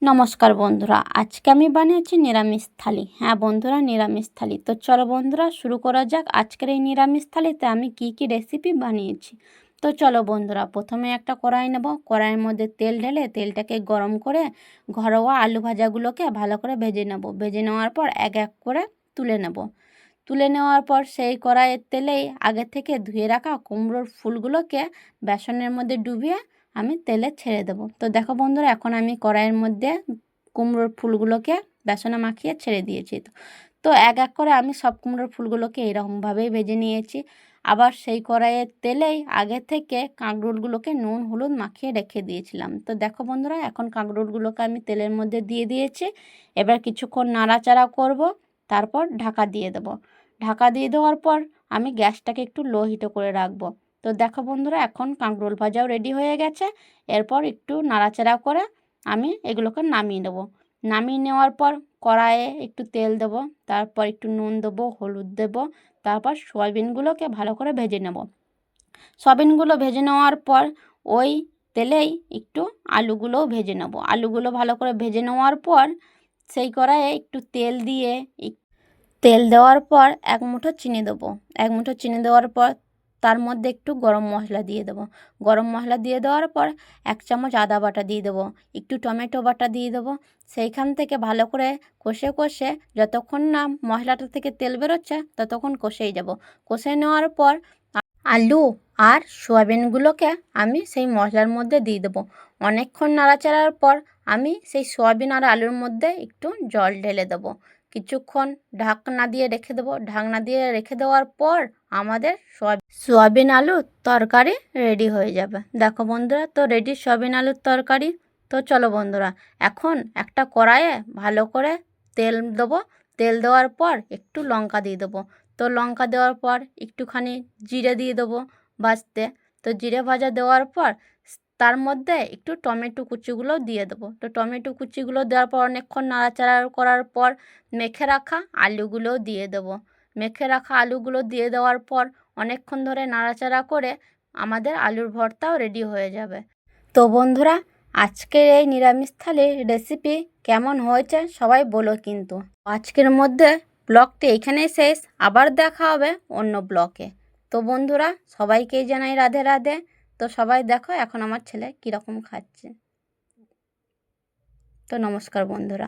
নমস্কার বন্ধুরা, আজকে আমি বানিয়েছি নিরামিষ থালি। হ্যাঁ বন্ধুরা, নিরামিষ থালি। তো চলো বন্ধুরা শুরু করা যাক। আজকের এই নিরামিষ থালিতে আমি কি রেসিপি বানিয়েছি। তো চলো বন্ধুরা, প্রথমে একটা কড়াই নেব। কড়াইয়ের মধ্যে তেল ঢেলে তেলটাকে গরম করে ঘরোয়া আলু ভাজাগুলোকে ভালো করে ভেজে নেব। ভেজে নেওয়ার পর এক এক করে তুলে নেব। তুলে নেওয়ার পর সেই কড়াইয়ের তেলেই আগে থেকে ধুয়ে রাখা কুমড়োর ফুলগুলোকে বেসনের মধ্যে ডুবিয়ে আমি তেলে ছেড়ে দেবো। তো দেখো বন্ধুরা, এখন আমি কড়াইয়ের মধ্যে কুমড়োর ফুলগুলোকে বেসনে মাখিয়ে ছেড়ে দিয়েছি। তো এক এক করে আমি সব কুমড়োর ফুলগুলোকে এরকমভাবেই ভেজে নিয়েছি। আবার সেই কড়াইয়ের তেলেই আগে থেকে কাঁকরোলগুলোকে নুন হলুদ মাখিয়ে রেখে দিয়েছিলাম। তো দেখো বন্ধুরা, এখন কাঁকরোলগুলোকে আমি তেলের মধ্যে দিয়ে দিয়েছি। এবার কিছুক্ষণ নাড়াচাড়া করব, তারপর ঢাকা দিয়ে দেবো। ঢাকা দিয়ে দেওয়ার পর আমি গ্যাসটাকে একটু লো হিটে করে রাখবো। তো দেখো বন্ধুরা, এখন কাঁকরোল ভাজাও রেডি হয়ে গেছে। এরপর একটু নাড়াচাড়া করে আমি এগুলোকে নামিয়ে নেব। নামিয়ে নেওয়ার পর কড়াইয়ে একটু তেল দেবো, তারপর একটু নুন দেবো, হলুদ দেবো, তারপর সয়াবিনগুলোকে ভালো করে ভেজে নেব। সয়াবিনগুলো ভেজে নেওয়ার পর ওই তেলেই একটু আলুগুলোও ভেজে নেব। আলুগুলো ভালো করে ভেজে নেওয়ার পর সেই কড়াইয়ে একটু তেল দিয়ে তেল দেওয়ার পর এক মুঠো চিনি দেবো। এক মুঠো চিনি দেওয়ার পর তার মধ্যে একটু গরম মশলা দিয়ে দেবো। গরম মশলা দিয়ে দেওয়ার পর 1 চামচ আদা বাটা দিয়ে দেবো, একটু টমেটো বাটা দিয়ে দেবো। সেইখান থেকে ভালো করে কষে কষে যতক্ষণ না মশলাটা থেকে তেল বেরোচ্ছে ততক্ষণ কষেই যাব। কষে নেওয়ার পর আলু আর সয়াবিনগুলোকে আমি সেই মশলার মধ্যে দিয়ে দেবো। অনেকক্ষণ নাড়াচাড়ার পর আমি সেই সয়াবিন আর আলুর মধ্যে একটু জল ঢেলে দেবো। কিছুক্ষণ ঢাকনা দিয়ে রেখে দেবো। ঢাকনা দিয়ে রেখে দেওয়ার পর আমাদের সয়াবিন আলুর তরকারি রেডি হয়ে যাবে। দেখো বন্ধুরা, তো রেডি সয়াবিন আলুর তরকারি। তো চলো বন্ধুরা, এখন একটা কড়াইয়ে ভালো করে তেল দেবো। তেল দেওয়ার পর একটু লঙ্কা দিয়ে দেবো। তো লঙ্কা দেওয়ার পর একটুখানি জিরে দিয়ে দেবো ভাজতে। তো জিরে ভাজা দেওয়ার পর তার মধ্যে একটু টমেটো কুচিগুলো দিয়ে দেবো। তো টমেটো কুচিগুলো দেওয়ার পর অনেকক্ষণ নাড়াচাড়া করার পর মেখে রাখা আলুগুলোও দিয়ে দেবো। মেখে রাখা আলুগুলো দিয়ে দেওয়ার পর অনেকক্ষণ ধরে নাড়াচাড়া করে আমাদের আলুর ভর্তাও রেডি হয়ে যাবে। তো বন্ধুরা, আজকের এই নিরামিষ থালির রেসিপি কেমন হয়েছে সবাই বলো কিন্তু। আজকের মধ্যে ব্লগটি এখানেই শেষ। আবার দেখা হবে অন্য ব্লগে। তো বন্ধুরা, সবাইকেই জানাই রাধে রাধে। তো সবাই দেখো এখন আমার ছেলে কীরকম খাচ্ছে। তো নমস্কার বন্ধুরা।